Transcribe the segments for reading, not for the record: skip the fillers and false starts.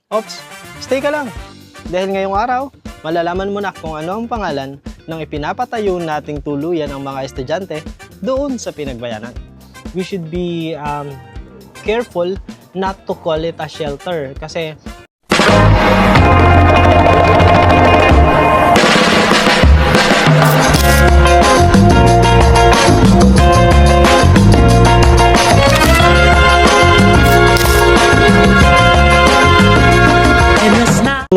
Ops, stay ka lang. Dahil ngayong araw, malalaman mo na kung ano ang pangalan ng ipinapatayo nating tuluyan ng mga estudyante doon sa Pinagbayanan. We should be careful not to call it a shelter kasi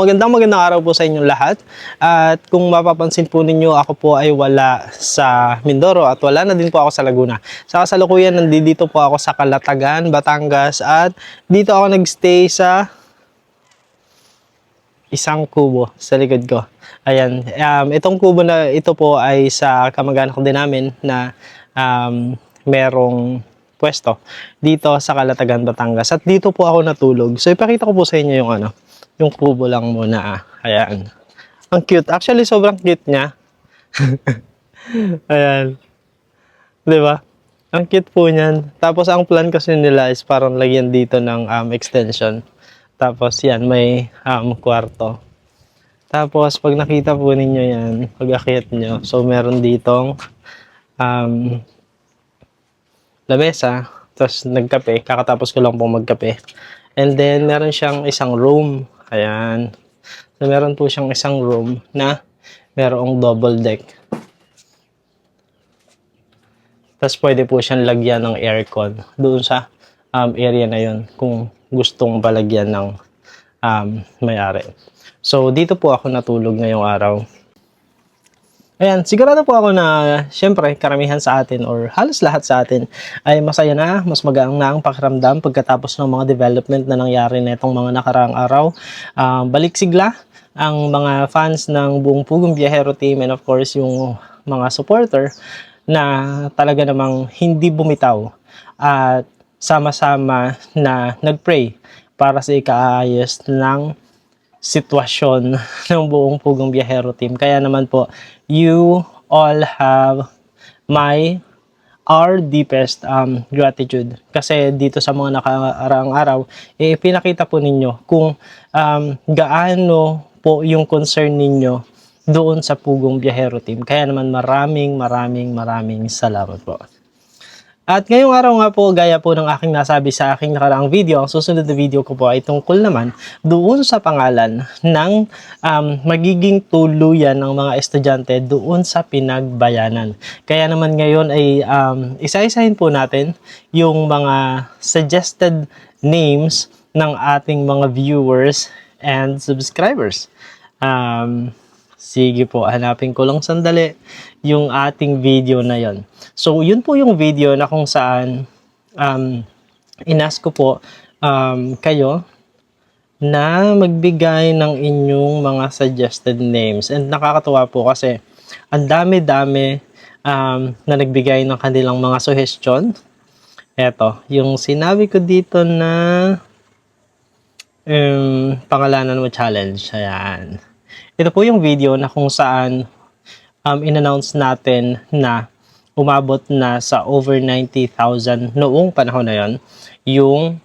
magandang araw po sa inyong lahat. At kung mapapansin po ninyo, ako po ay wala sa Mindoro at wala na din po ako sa Laguna. Sa kasalukuyan, nandito po ako sa Calatagan, Batangas at dito ako nagstay sa isang kubo sa likod ko. Ayan, itong kubo na ito po ay sa kamag-anak din namin na merong pwesto dito sa Calatagan, Batangas. At dito po ako natulog. So ipakita ko po sa inyo yung kubo lang muna. Ayan. Ang cute. Actually, sobrang cute niya. Ayan. 'Di ba? Ang cute po niyan. Tapos ang plan kasi nila is parang lagyan dito ng extension. Tapos yan, may kwarto. Tapos pag nakita po ninyo yan, pag akyat nyo, so meron ditong lamesa. Tapos nagkape. Kakatapos ko lang pong magkape. And then meron siyang isang room. Ayan. So, meron po siyang isang room na merong double deck. Tapos pwede po siyang lagyan ng aircon doon sa area na yon kung gustong palagyan ng may-ari. So, dito po ako natulog ngayong araw. Ayan, sigurado po ako na syempre karamihan sa atin or halos lahat sa atin ay masaya na, mas magaang na ang pakiramdam pagkatapos ng mga development na nangyari na itong mga nakaraang araw. Balik sigla ang mga fans ng buong Pugong Biyahero team and of course yung mga supporter na talaga namang hindi bumitaw at sama-sama na nagpray para sa ikaayos ng sitwasyon ng buong Pugong Biyahero team. Kaya naman po, you all have our deepest gratitude. Kasi dito sa mga nakaraang araw, pinakita po ninyo kung gaano po yung concern ninyo doon sa Pugong Biyahero team. Kaya naman maraming salamat po. At ngayong araw nga po, gaya po ng aking nasabi sa aking nakaraang video, ang susunod na video ko po ay tungkol naman doon sa pangalan ng magiging tuluyan ng mga estudyante doon sa Pinagbayanan. Kaya naman ngayon ay isa-isahin po natin yung mga suggested names ng ating mga viewers and subscribers. Sige po, hanapin ko lang sandali yung ating video na yon. So, yun po yung video na kung saan inas ko po kayo na magbigay ng inyong mga suggested names. And nakakatuwa po kasi ang dami-dami na nagbigay ng kanilang mga suggestion. Eto, yung sinabi ko dito na pangalanan mo challenge. Ayan. Ito po yung video na kung saan in-announce natin na umabot na sa over 90,000 noong panahon na yon yung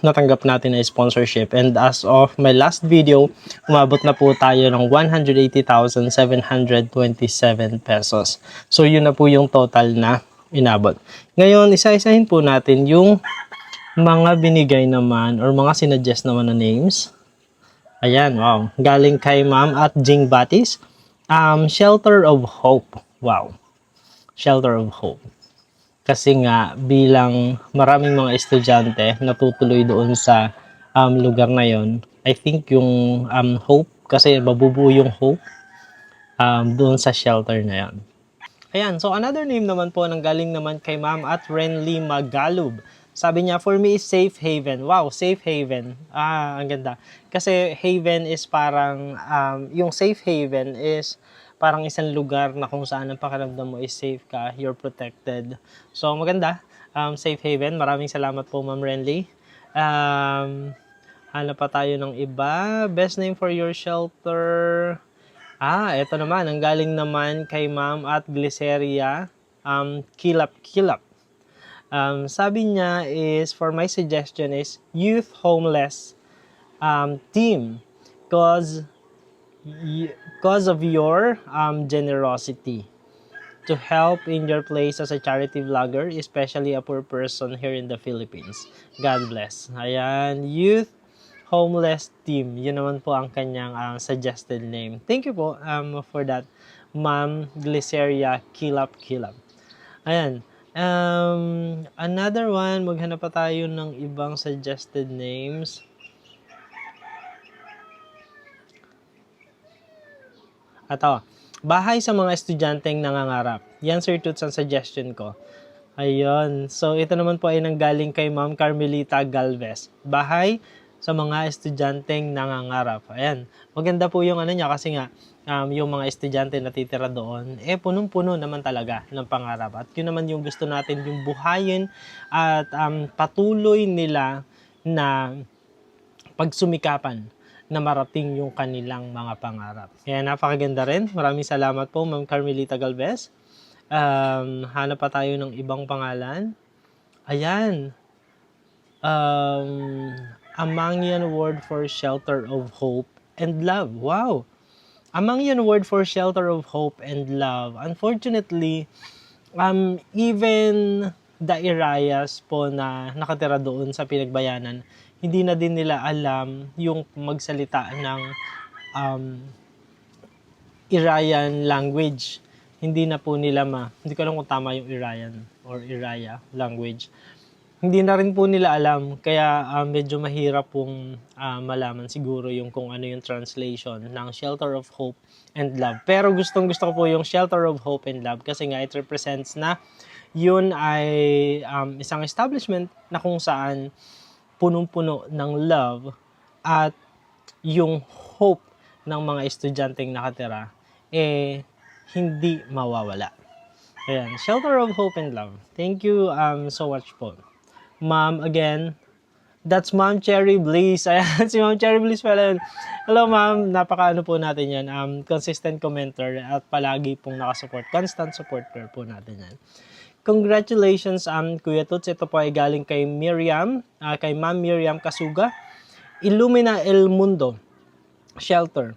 natanggap natin na sponsorship. And as of my last video, umabot na po tayo ng 180,727 pesos. So yun na po yung total na inabot. Ngayon, isa-isahin po natin yung mga binigay naman or mga sinuggest naman na names. Ayan, wow. Galing kay Ma'am at Jing Batis. Shelter of Hope. Wow. Shelter of Hope. Kasi nga, bilang maraming mga estudyante natutuloy doon sa lugar na yon, I think yung hope, kasi mabubuo yung hope doon sa shelter na yon. Ayan, so another name naman po nang galing naman kay Ma'am at Renly Magalub. Sabi niya, for me is safe haven. Wow, safe haven. Ang ganda. Kasi haven is parang, yung safe haven is parang isang lugar na kung saan ang pakiramdam mo is safe ka, you're protected. So, maganda. Safe haven. Maraming salamat po, Ma'am Renly. Hanap pa tayo ng iba. Best name for your shelter. Ito naman. Ang galing naman kay Ma'am at Glyceria. Kilap. Sabi niya is, for my suggestion is, youth homeless team cause cause of your generosity to help in your place as a charity vlogger, especially a poor person here in the Philippines. God bless. Ayan, Youth Homeless Team. Yun naman po ang kanyang suggested name. Thank you po for that, Ma'am Glyceria Kilap Kilap. Ayan. Another one, maghanap pa tayo ng ibang suggested names. Ato, bahay sa mga estudyanteng nangangarap. Yan, Sir Toots, ang suggestion ko. Ayun. So, ito naman po ay nanggaling kay Ma'am Carmelita Galvez. Bahay sa mga estudyanteng nangangarap. Ayan. Maganda po yung ano niya kasi nga, yung mga estudyante na titira doon, punong-puno naman talaga ng pangarap. At yun naman yung gusto natin, yung buhayin at patuloy nila na pagsumikapan na marating yung kanilang mga pangarap. Kaya napakaganda rin. Maraming salamat po, Ma'am Carmelita Galvez. Hanap pa tayo ng ibang pangalan. Ayan. Amangian Word for Shelter of Hope and Love. Wow! Amangian Word for Shelter of Hope and Love. Unfortunately, even the Irayas po na nakatira doon sa Pinagbayanan, hindi na din nila alam yung magsalita ng Irayan language. Hindi na po nila hindi ko alam kung tama yung Irayan or Iraya language. Hindi na rin po nila alam, kaya medyo mahirap pong malaman siguro yung kung ano yung translation ng Shelter of Hope and Love. Pero gustong-gusto ko po yung Shelter of Hope and Love kasi nga it represents na yun ay isang establishment na kung saan punong-puno ng love at yung hope ng mga estudyanteng nakatira hindi mawawala. Ayan, Shelter of Hope and Love. Thank you so much po. Ma'am, again, that's Ma'am Cherry Bliss. Ayan, si Ma'am Cherry Bliss pala yun. Hello, Ma'am. Napakaano po natin yan. Consistent commenter at palagi pong nakasupport. Constant supporter po natin yan. Congratulations, Kuya Toots. Ito po ay galing kay Miriam, kay Ma'am Miriam Kasuga. Illumina El Mundo Shelter.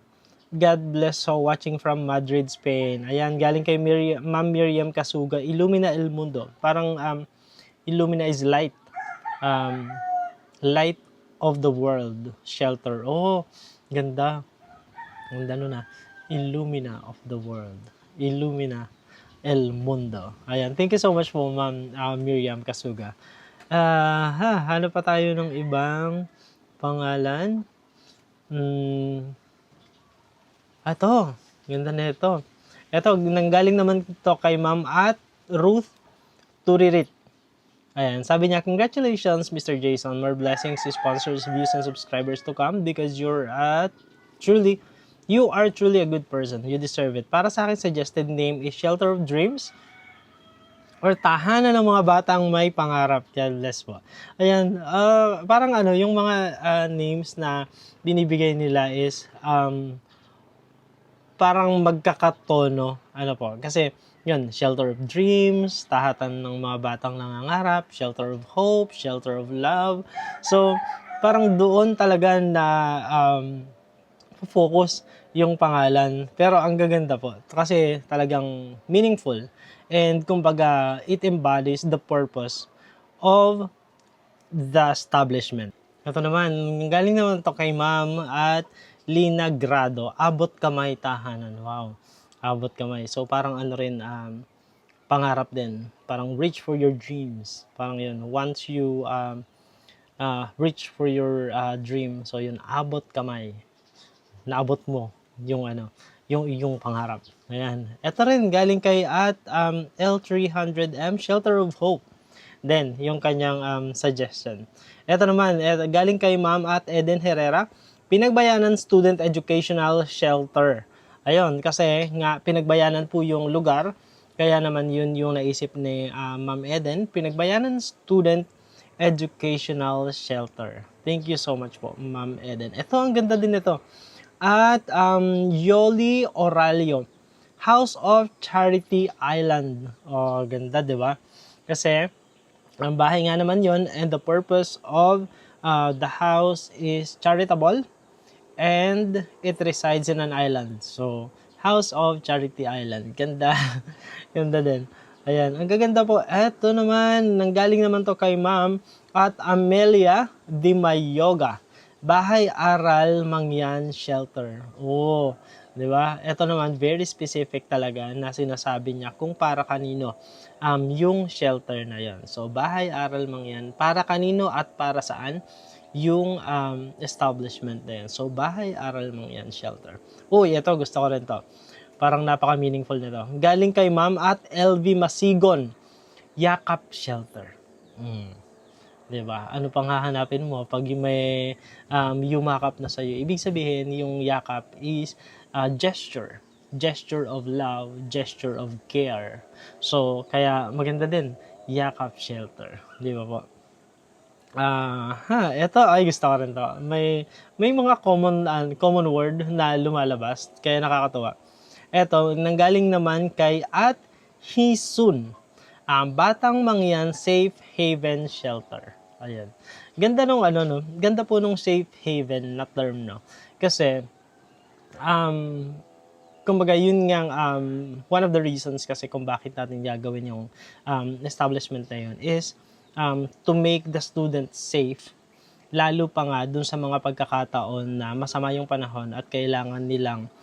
God bless. So, watching from Madrid, Spain. Ayan, galing kay Ma'am Miriam Kasuga. Illumina El Mundo. Parang Illumina is light. Light of the world shelter. Oh, ganda. Ganda nun na. Illumina of the world. Illumina El Mundo. Ayan. Thank you so much po, Ma'am Miriam Kasuga. Hanap pa tayo ng ibang pangalan. Ito. Ganda na ito. Ito, nanggaling naman ito kay Ma'am at Ruth Turirit. Ayan, sabi niya, congratulations, Mr. Jason. More blessings to sponsors, views, and subscribers to come because you are truly a good person. You deserve it. Para sa akin, suggested name is Shelter of Dreams or Tahanan ng mga batang may pangarap. God bless po. Ayan, parang yung mga names na binibigay nila is parang magkakatono. Kasi yun, Shelter of Dreams, Tahatan ng mga batang nangangarap, Shelter of Hope, Shelter of Love. So, parang doon talaga na focus yung pangalan. Pero ang gaganda po. Kasi talagang meaningful. And kumbaga, it embodies the purpose of the establishment. Ito naman, galing naman to kay Ma'am at Lina Grado. Abot kamay tahanan. Wow. Abot kamay. So, parang pangarap din. Parang reach for your dreams. Parang yun. Once you reach for your dream, so yun, abot kamay. Naabot mo yung yung pangarap. Ayan. Ito rin, galing kay at L300M, Shelter of Hope. Then, yung kanyang suggestion. Ito naman, galing kay Ma'am at Eden Herrera, Pinagbayanan Student Educational Shelter. Ayun, kasi nga Pinagbayanan po yung lugar, kaya naman yun yung naisip ni Ma'am Eden, Pinagbayanan Student Educational Shelter. Thank you so much po, Ma'am Eden. Ito, ang ganda din ito. At Yoli Oralio, House of Charity Island. Ganda, di ba? Kasi ang bahay nga naman yon, and the purpose of The house is charitable and it resides in an island. So, House of Charity Island. Ganda. Ganda din. Ayan, ang gaganda po. Eto naman, nanggaling naman to kay Ma'am at Amelia Di Mayoga. Bahay Aral Mangyan Shelter. Oh, 'di ba? Ito naman very specific talaga na sinasabi niya kung para kanino yung shelter na 'yon. So, Bahay Aral Mangyan para kanino at para saan? Yung establishment na yan. So, Bahay Aral Mangyan Shelter. Uy, ito gusto ko rin to. Parang napaka-meaningful nito. Galing kay Ma'am at LV Masigon, Yakap Shelter. 'Di ba? Ano pang hahanapin mo pag may yumakap na sa iyo? Ibig sabihin, yung yakap is gesture of love, gesture of care. So, kaya maganda din, Yakap Shelter. 'Di ba po? Ito ay gusto ko rin to. May mga common word na lumalabas, kaya nakakatuwa. Ito, nanggaling naman kay at Hisun, Batang Mangyan Safe Haven Shelter. Ayan. Ganda nung no? Ganda po nung safe haven na term, no? Kasi, kumbaga, yun nga, one of the reasons kasi kung bakit natin gagawin yung establishment na yun is to make the students safe, lalo pa nga dun sa mga pagkakataon na masama yung panahon at kailangan nilang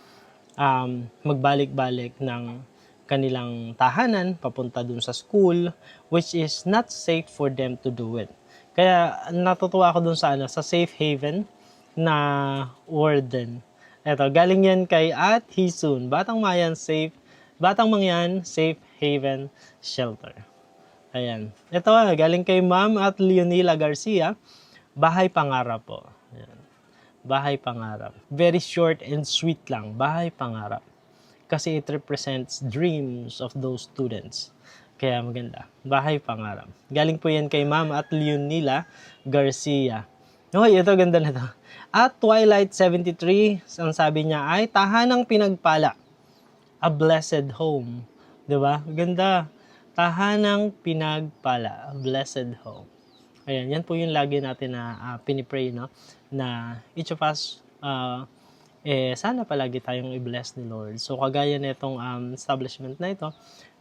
magbalik-balik ng kanilang tahanan papunta dun sa school, which is not safe for them to do it. Kaya natutuwa ako dun sa sa safe haven na warden. Eto, galing yan kay at Hisun, Batang Mangyan Safe Haven Shelter. Ayan. Ito galing kay Ma'am at Leonila Garcia, Bahay Pangarap po. Ayan. Bahay Pangarap. Very short and sweet lang. Bahay Pangarap. Kasi it represents dreams of those students. Kaya maganda. Bahay Pangarap. Galing po yan kay Ma'am at Leonila Garcia. Hoy, ito ganda na to. At Twilight 73, ang sabi niya ay tahanang pinagpala. A blessed home. 'Di ba? Ganda. Tahanang pinagpala. A blessed home. Ayan, yan po yung lagi natin na pinipray, no? Na each of us, sana palagi tayong i-bless ni Lord. So, kagaya nitong establishment na ito,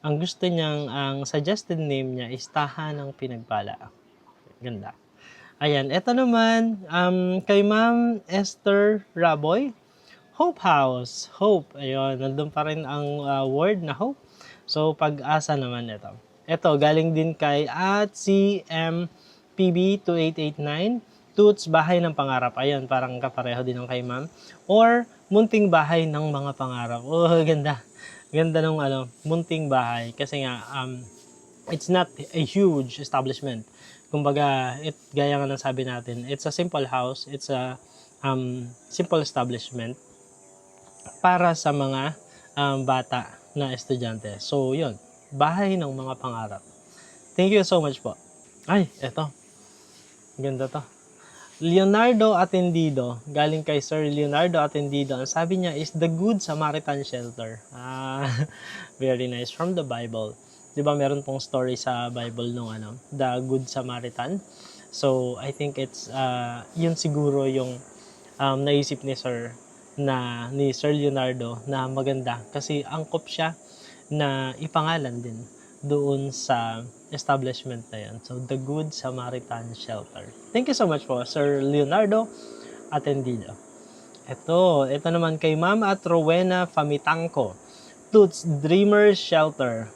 ang gusto niyang, ang suggested name niya is Tahanang Pinagpala. Ganda. Ayan, ito naman, kay Ma'am Esther Raboy, Hope House. Hope, ayun, nandun pa rin ang word na hope. So, pag-asa naman ito. Ito, galing din kay at CMPB2889, Toots Bahay ng Pangarap. Ayun, parang kapareho din ng kay Ma'am. Or, Munting Bahay ng Mga Pangarap. Oh, ganda. Ganda ng Munting Bahay. Kasi nga, it's not a huge establishment. Kumbaga, gaya nga ng sabi natin, it's a simple house, it's a simple establishment para sa mga bata na estudyante. So, yun, Bahay ng Mga Pangarap. Thank you so much po. Ay, eto. Ganda to. Leonardo Atendido, galing kay Sir Leonardo Atendido. Ang sabi niya is the Good Samaritan Shelter. Very nice. From the Bible. Di ba meron pong story sa Bible nung the Good Samaritan. So, I think it's, yun siguro yung naisip ni Sir Leonardo na maganda. Kasi angkop siya na ipangalan din doon sa establishment na yan. So, the Good Samaritan Shelter. Thank you so much po, Sir Leonardo Atendido. Ito naman kay Ma'am at Rowena Famitangco, Toots Dreamers Shelter.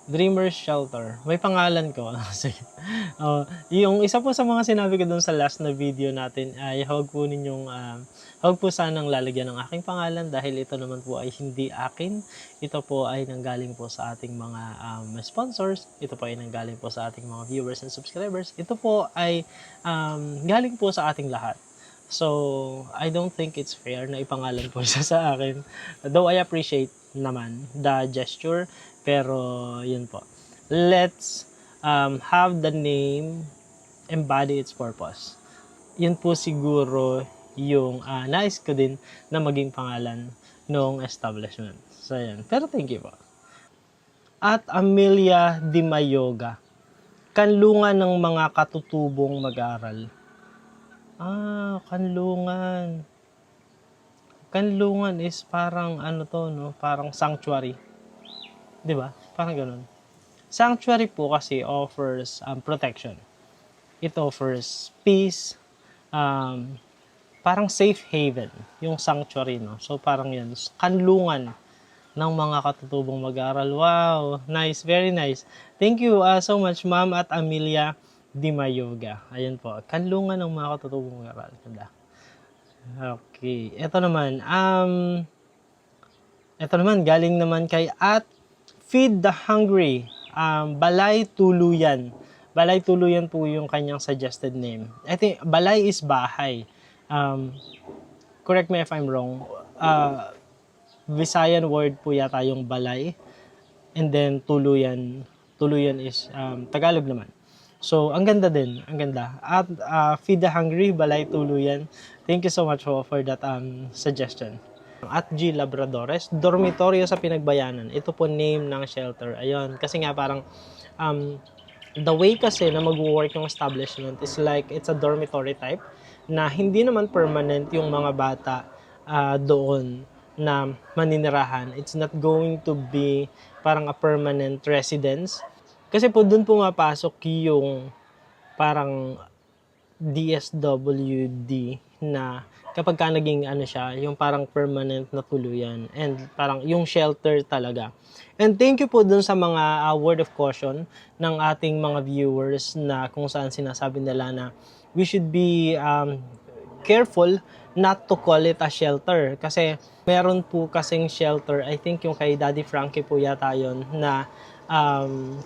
Dreamers Shelter. May pangalan ko. Yung isa po sa mga sinabi ko dun sa last na video natin ay huwag po sanang lalagyan ng aking pangalan dahil ito naman po ay hindi akin. Ito po ay nanggaling po sa ating mga sponsors. Ito po ay nanggaling po sa ating mga viewers and subscribers. Ito po ay galing po sa ating lahat. So, I don't think it's fair na ipangalan po siya sa akin. Though I appreciate naman the gesture, pero yun po. Let's have the name embody its purpose. Yun po siguro yung nais ko din na maging pangalan ng establishment. So, yan. Pero thank you po. At Amelia Di Mayoga. kanlungan ng mga katutubong mag-aaral. Kanlungan. Kanlungan is parang ano to, no? Parang sanctuary. 'Di ba? Parang gano'n. Sanctuary po kasi offers protection. It offers peace, um, parang safe haven, yung sanctuary, no? So, parang yan. Kanlungan ng mga katutubong mag-aaral. Wow, nice, very nice. Thank you so much, Ma'am at Amelia Di Mayoga. Ayan po, kanlungan ng mga katutubong mag-aaral. Ganda. Okay, ito naman, galing naman kay at Feed the Hungry, Balay Tuluyan. Balay Tuluyan po yung kanyang suggested name. I think, Balay is bahay. Correct me if I'm wrong. Visayan word po yata yung balay. And then Tuluyan is Tagalog naman. So, ang ganda din. Ang ganda. At Feed the Hungry, Balay Tuluyan. Thank you so much for that suggestion. At G. Labradores, dormitoryo sa Pinagbayanan. Ito po name ng shelter. Ayun. Kasi nga parang the way kasi na mag-work yung establishment is like it's a dormitory type na hindi naman permanent yung mga bata doon na maninirahan. It's not going to be parang a permanent residence. Kasi po doon pumapasok yung parang DSWD na kapag ka naging ano siya, yung parang permanent na tuluyan and parang yung shelter talaga. And thank you po dun sa mga word of caution ng ating mga viewers na kung saan sinasabi nila na we should be careful not to call it a shelter. Kasi meron po kasing shelter, I think yung kay Daddy Frankie po yata yun, na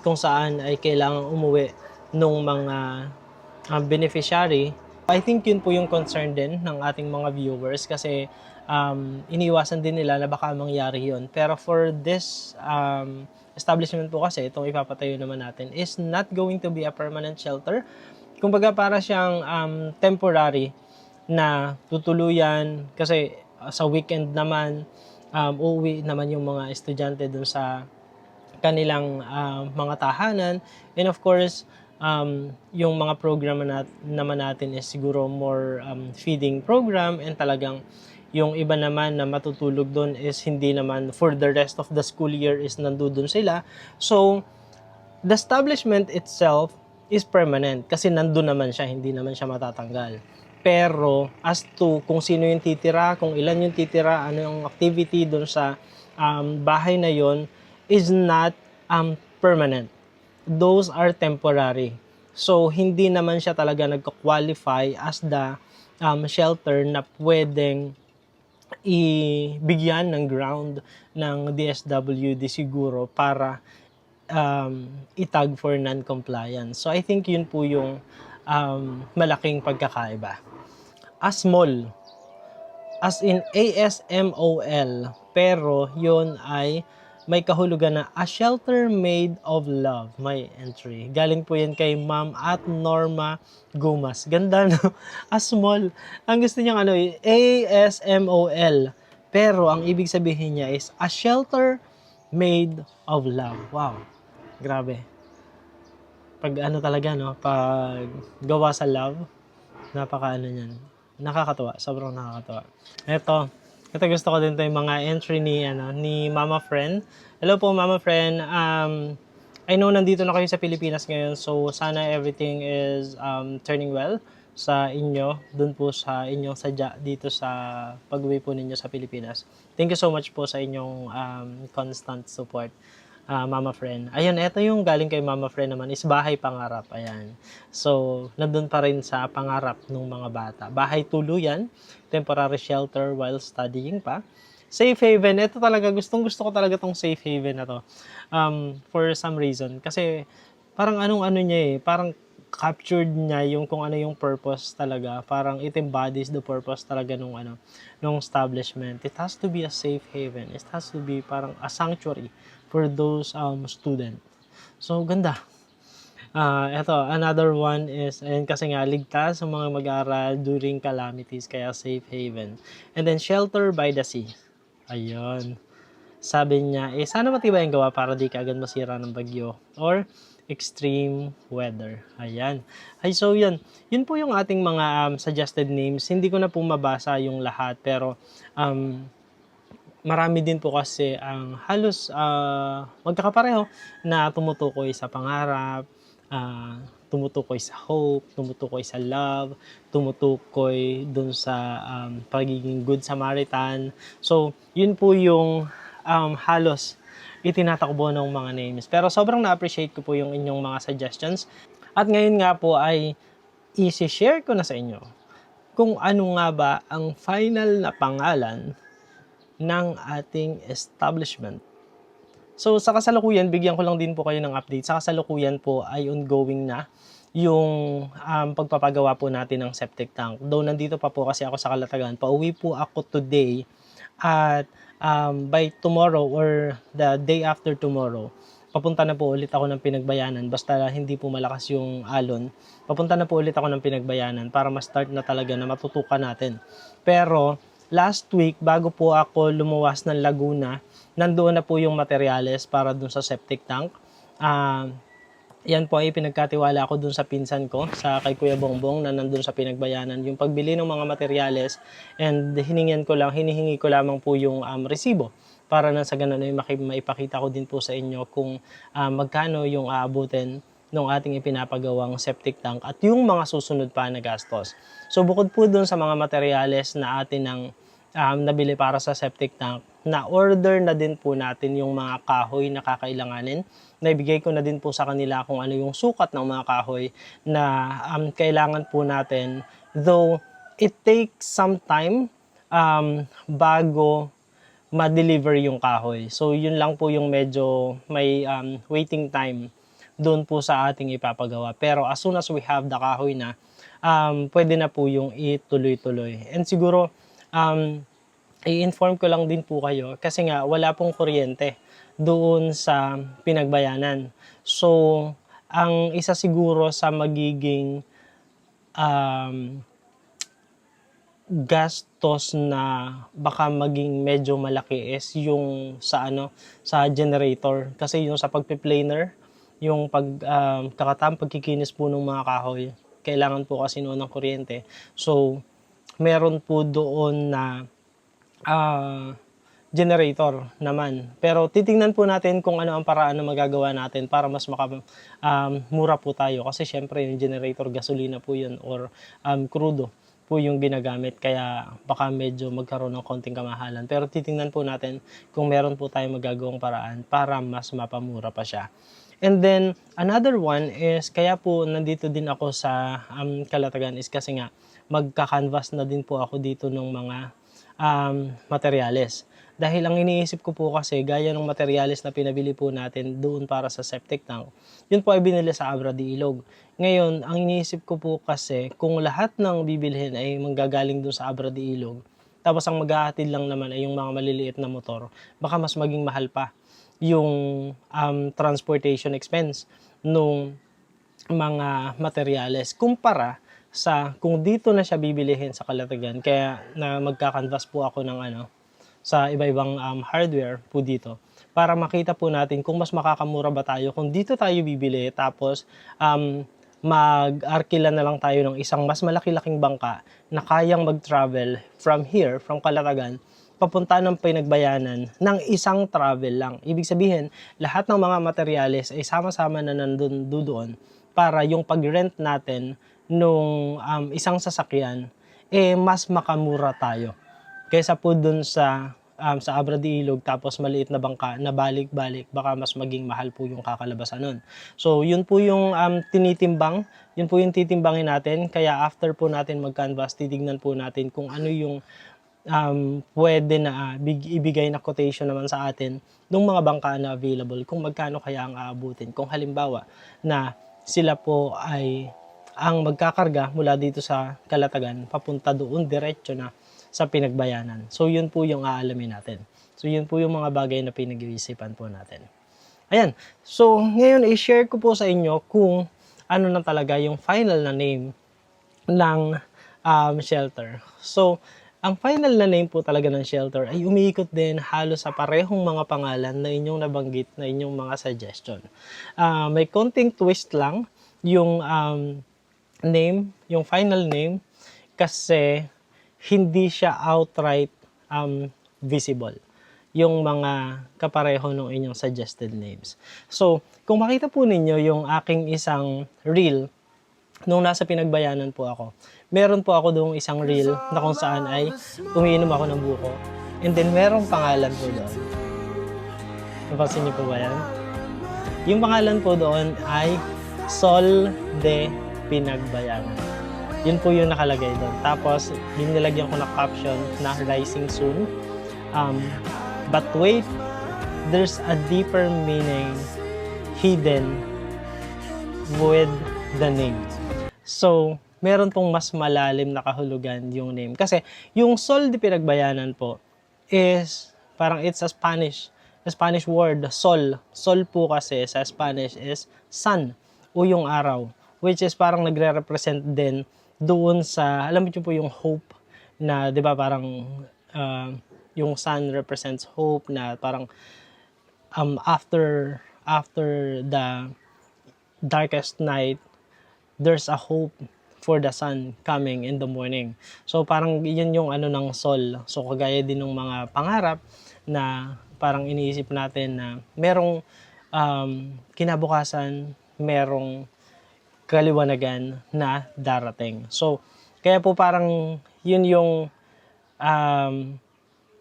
kung saan ay kailangang umuwi nung mga beneficiary. I think yun po yung concern din ng ating mga viewers kasi iniwasan din nila na baka mangyari yun. Pero for this establishment po kasi, itong ipapatayo naman natin, is not going to be a permanent shelter. Kumbaga para siyang temporary na tutuluyan kasi sa weekend naman, uuwi naman yung mga estudyante dun sa kanilang mga tahanan. And of course, yung mga program naman natin is siguro more feeding program and talagang yung iba naman na matutulog doon is hindi naman for the rest of the school year is nandoon sila. So, the establishment itself is permanent kasi nandun naman siya, hindi naman siya matatanggal. Pero as to kung sino yung titira, kung ilan yung titira, ano yung activity doon sa bahay na yon is not permanent. Those are temporary. So, hindi naman siya talaga nagka-qualify as the shelter na pwedeng ibigyan ng ground ng DSWD siguro para itag for non-compliance. So, I think yun po yung malaking pagkakaiba. ASMOL, as in ASMOL, pero yun ay may kahulugan na a shelter made of love. May entry. Galing po yan kay Ma'am at Norma Gumas. Ganda, no? ASMOL. Ang gusto niyang ASMOL. Pero ang ibig sabihin niya is a shelter made of love. Wow. Grabe. Pag talaga, no? Pag gawa sa love, niyan. Nakakatuwa. Sobrang nakakatuwa. Ito gusto ko din yung mga entry ni Mama Friend. Hello po, Mama Friend. I know nandito na kayo sa Pilipinas ngayon, so sana everything is turning well sa inyo, dun po sa inyong sadya dito sa pag-uwi po ninyo sa Pilipinas. Thank you so much po sa inyong constant support. Mama Friend. Ayun, ito yung galing kay Mama Friend naman is Bahay Pangarap. Ayan. So, nandun pa rin sa pangarap ng mga bata. Bahay tuluyan, temporary shelter while studying pa. Safe haven. Ito talaga, gustong-gusto ko talaga tong safe haven na to. For some reason. Kasi, parang anong-ano niya parang captured niya yung kung ano yung purpose talaga. Parang it embodies the purpose talaga nung establishment. It has to be a safe haven. It has to be parang a sanctuary for those student. So, ganda. Ito, another one is, ayun kasi nga, ligtas sa mga mag-aaral during calamities, kaya safe haven. And then, shelter by the sea. Ayun. Sabi niya, sana matibay ang gawa para di ka agad masira ng bagyo. Or, extreme weather. Ayan. Ay, so yun. Yun po yung ating mga suggested names. Hindi ko na po mabasa yung lahat, pero marami din po kasi ang halos magkakapareho na tumutukoy sa pangarap, tumutukoy sa hope, tumutukoy sa love, tumutukoy dun sa pagiging good Samaritan. So, yun po yung halos itinatakbo ng mga names. Pero sobrang na-appreciate ko po yung inyong mga suggestions. At ngayon nga po ay i-share ko na sa inyo kung ano nga ba ang final na pangalan ng ating establishment. So sa kasalukuyan, bigyan ko lang din po kayo ng update. Sa kasalukuyan po ay ongoing na yung pagpapagawa po natin ng septic tank. Though nandito pa po kasi ako sa Calatagan, pauwi po ako today at by tomorrow or the day after tomorrow, papunta na po ulit ako ng Pinagbayanan. Basta hindi po malakas yung alon, papunta na po ulit ako ng Pinagbayanan para ma-start na talaga na matutukan natin. Pero last week, bago po ako lumuwas ng Laguna, nandoon na po yung materyales para dun sa septic tank. Yan po ay pinagkatiwala ko dun sa pinsan ko, sa kay Kuya Bongbong na nandun sa Pinagbayanan. Yung pagbili ng mga materyales, and hinihingi ko lamang po yung resibo para na sa ganun ay maipakita ko din po sa inyo kung magkano yung aabutin ng ating ipinapagawang septic tank at yung mga susunod pa na gastos. So bukod po dun sa mga materyales na atin ng nabili para sa septic tank, na-order na din po natin yung mga kahoy na kakailanganin. Naibigay ko na din po sa kanila kung ano yung sukat ng mga kahoy na kailangan po natin. Though it takes some time bago ma-deliver yung kahoy. So yun lang po yung medyo may waiting time doon po sa ating ipapagawa. Pero as soon as we have the kahoy na, pwede na po yung ituloy-tuloy. And siguro, i-inform ko lang din po kayo kasi nga wala pong kuryente doon sa Pinagbayanan. So, ang isa siguro sa magiging gastos na baka maging medyo malaki is yung sa generator. Kasi yung sa pagpe-planer, yung pagkikinis po ng mga kahoy, kailangan po kasi noon ng kuryente. So, meron po doon na generator naman. Pero titingnan po natin kung ano ang paraan na magagawa natin para mas mura po tayo. Kasi syempre yung generator, gasolina po yun or crudo po yung ginagamit. Kaya baka medyo magkaroon ng konting kamahalan. Pero titingnan po natin kung meron po tayong magagawang paraan para mas mapamura pa siya. And then, another one is, kaya po nandito din ako sa Calatagan is kasi nga, magka-canvas na din po ako dito ng mga materyales. Dahil ang iniisip ko po kasi, gaya ng materyales na pinabili po natin doon para sa septic tank, yun po ay binili sa Abra de Ilog. Ngayon, ang iniisip ko po kasi, kung lahat ng bibilhin ay manggagaling doon sa Abra de Ilog, tapos ang maghahatid lang naman ay yung mga maliliit na motor, baka mas maging mahal pa yung transportation expense nung mga materyales kumpara sa kung dito na siya bibilihin sa Calatagan. Kaya na magka-canvas po ako ng sa iba-ibang hardware po dito para makita po natin kung mas makakamura ba tayo kung dito tayo bibili tapos mag-arkila na lang tayo ng isang mas malaki-laking bangka na kayang mag-travel from here, from Calatagan, papunta ng Pinagbayanan ng isang travel lang. Ibig sabihin, lahat ng mga materyales ay sama-sama na nandun doon para yung pag-rent natin nung isang sasakyan, mas makamura tayo. Kaysa po dun sa Abra de Ilog tapos maliit na bangka na balik-balik, baka mas maging mahal po yung kakalabasan nun. So, yun po yung tinitimbang, yun po yung titimbangin natin. Kaya after po natin mag-canvas, titignan po natin kung ano yung pwede na ibigay na quotation naman sa atin ng mga bangka na available, kung magkano kaya ang aabutin. Kung halimbawa na sila po ay ang magkakarga mula dito sa Calatagan, papunta doon diretso na sa Pinagbayanan. So yun po yung aalamin natin. So yun po yung mga bagay na pinag-iisipan po natin. Ayan. So ngayon i-share ko po sa inyo kung ano na talaga yung final na name ng shelter. So Ang final na name po talaga ng shelter ay umiikot din halos sa parehong mga pangalan na inyong nabanggit na inyong mga suggestion. May konting twist lang yung name, yung final name, kasi hindi siya outright visible yung mga kapareho ng inyong suggested names. So, kung makita po ninyo yung aking isang reel nung nasa Pinagbayanan po ako, meron po ako doong isang reel na kung saan ay umiinom ako ng buko. And then merong pangalan po doon. Napansin niyo po ba yan? Yung pangalan po doon ay Sol de Pinagbayanan. Yun po yung nakalagay doon. Tapos, yung nilagyan ko na caption na Rising Soon. But wait, there's a deeper meaning hidden with the name. So, meron pong mas malalim na kahulugan yung name. Kasi, yung Sol de Pinagbayanan po is, parang it's a Spanish word, sol. Sol po kasi sa Spanish is sun o yung araw. Which is parang nagre-represent din doon sa, alam mo po yung hope na, di ba parang yung sun represents hope na parang after the darkest night, there's a hope for the sun coming in the morning. So parang yun yung ano ng sol. So kagaya din ng mga pangarap na parang iniisip natin na merong kinabukasan, merong kaliwanagan na darating. So kaya po parang yun yung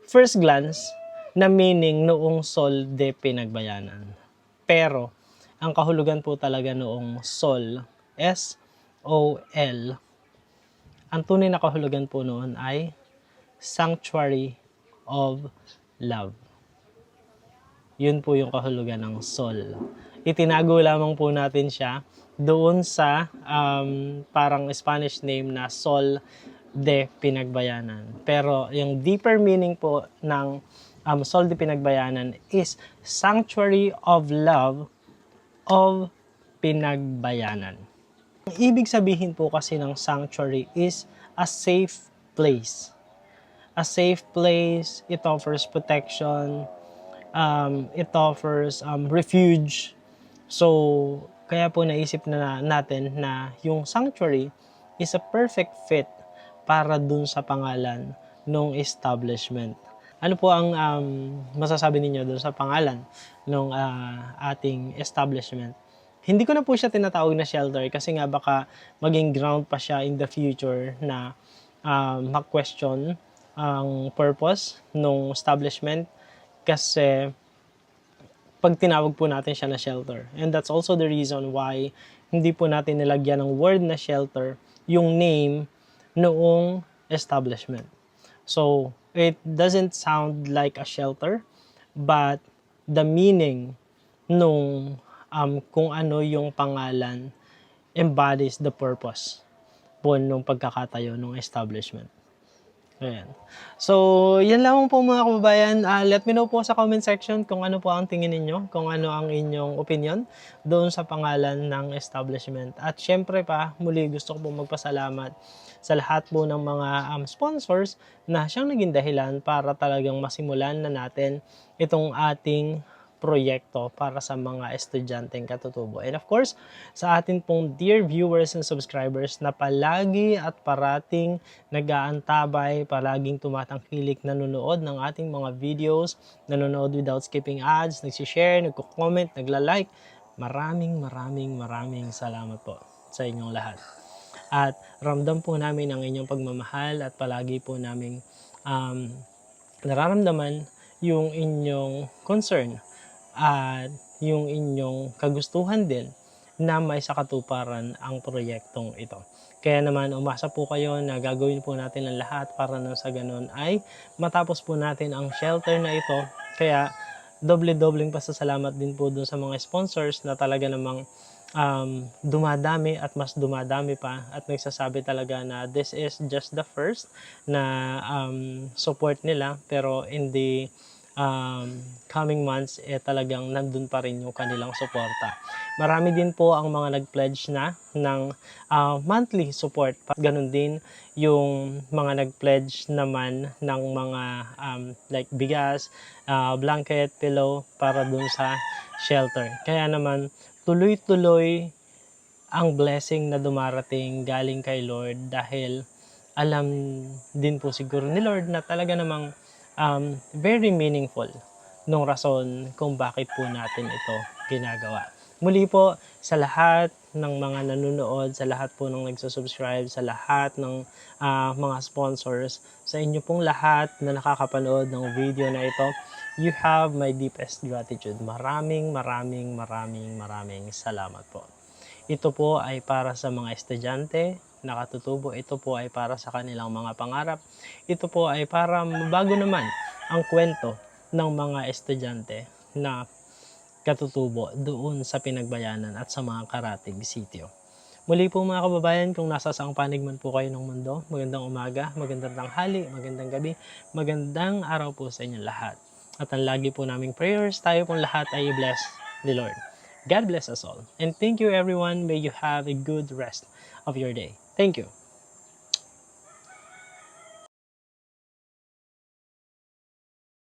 first glance na meaning noong Sol de Pinagbayanan. Pero ang kahulugan po talaga noong Sol, S-O-L, ang tunay na kahulugan po noon ay Sanctuary of Love. Yun po yung kahulugan ng Sol. Itinago lamang po natin siya doon sa parang Spanish name na Sol de Pinagbayanan. Pero yung deeper meaning po ng Sol de Pinagbayanan is Sanctuary of Love of Pinagbayanan. Ang ibig sabihin po kasi ng sanctuary is a safe place. A safe place, it offers protection, it offers refuge. So, kaya po naisip na natin na yung sanctuary is a perfect fit para dun sa pangalan ng establishment. Ano po ang masasabi ninyo dun sa pangalan ng ating establishment? Hindi ko na po siya tinatawag na shelter kasi nga baka maging ground pa siya in the future na mag-question ang purpose ng establishment kasi pag tinawag po natin siya na shelter. And that's also the reason why hindi po natin nilagyan ng word na shelter yung name noong establishment. So, it doesn't sound like a shelter, but the meaning nung kung ano yung pangalan embodies the purpose po nung pagkakatayo ng establishment. Ayan. So, yan lang po mga kababayan. Let me know po sa comment section kung ano po ang tingin ninyo, kung ano ang inyong opinion doon sa pangalan ng establishment. At syempre pa, muli gusto ko po magpasalamat sa lahat po ng mga sponsors na siyang naging dahilan para talagang masimulan na natin itong ating proyekto para sa mga estudyanteng katutubo. And of course, sa atin pong dear viewers and subscribers na palagi at parating nag-aantabay, palaging tumatangkilik, nanonood ng ating mga videos, nanonood without skipping ads, nagsishare, nagko-comment, nagla-like. Maraming salamat po sa inyong lahat. At ramdam po namin ang inyong pagmamahal at palagi po namin nararamdaman yung inyong concern at yung inyong kagustuhan din na may sakatuparan ang proyektong ito. Kaya naman umasa po kayo na gagawin po natin ang lahat para na sa ganun ay matapos po natin ang shelter na ito. Kaya doble-dobleng pasasalamat din po dun sa mga sponsors na talaga namang dumadami at mas dumadami pa at nagsasabi talaga na this is just the first na support nila, pero in the coming months, talagang nandun pa rin yung kanilang suporta. Marami din po ang mga nag-pledge na ng monthly support. Ganun din yung mga nag-pledge naman ng mga like bigas, blanket, pillow para dun sa shelter. Kaya naman tuloy-tuloy ang blessing na dumarating galing kay Lord dahil alam din po siguro ni Lord na talaga namang very meaningful nung rason kung bakit po natin ito ginagawa. Muli po sa lahat ng mga nanonood, sa lahat po ng nagsusubscribe, sa lahat ng mga sponsors, sa inyo pong lahat na nakakapanood ng video na ito, you have my deepest gratitude. Maraming salamat po. Ito po ay para sa mga estudyante na katutubo. Ito po ay para sa kanilang mga pangarap. Ito po ay para mabago naman ang kwento ng mga estudyante na katutubo doon sa Pinagbayanan at sa mga karatig sitio. Muli po mga kababayan, kung nasa saang panig man po kayo ng mundo, magandang umaga, magandang tanghali, magandang gabi, magandang araw po sa inyong lahat. At ang lagi po naming prayers, tayo pong lahat ay i-bless ni Lord. God bless us all. And thank you everyone. May you have a good rest of your day. Thank you.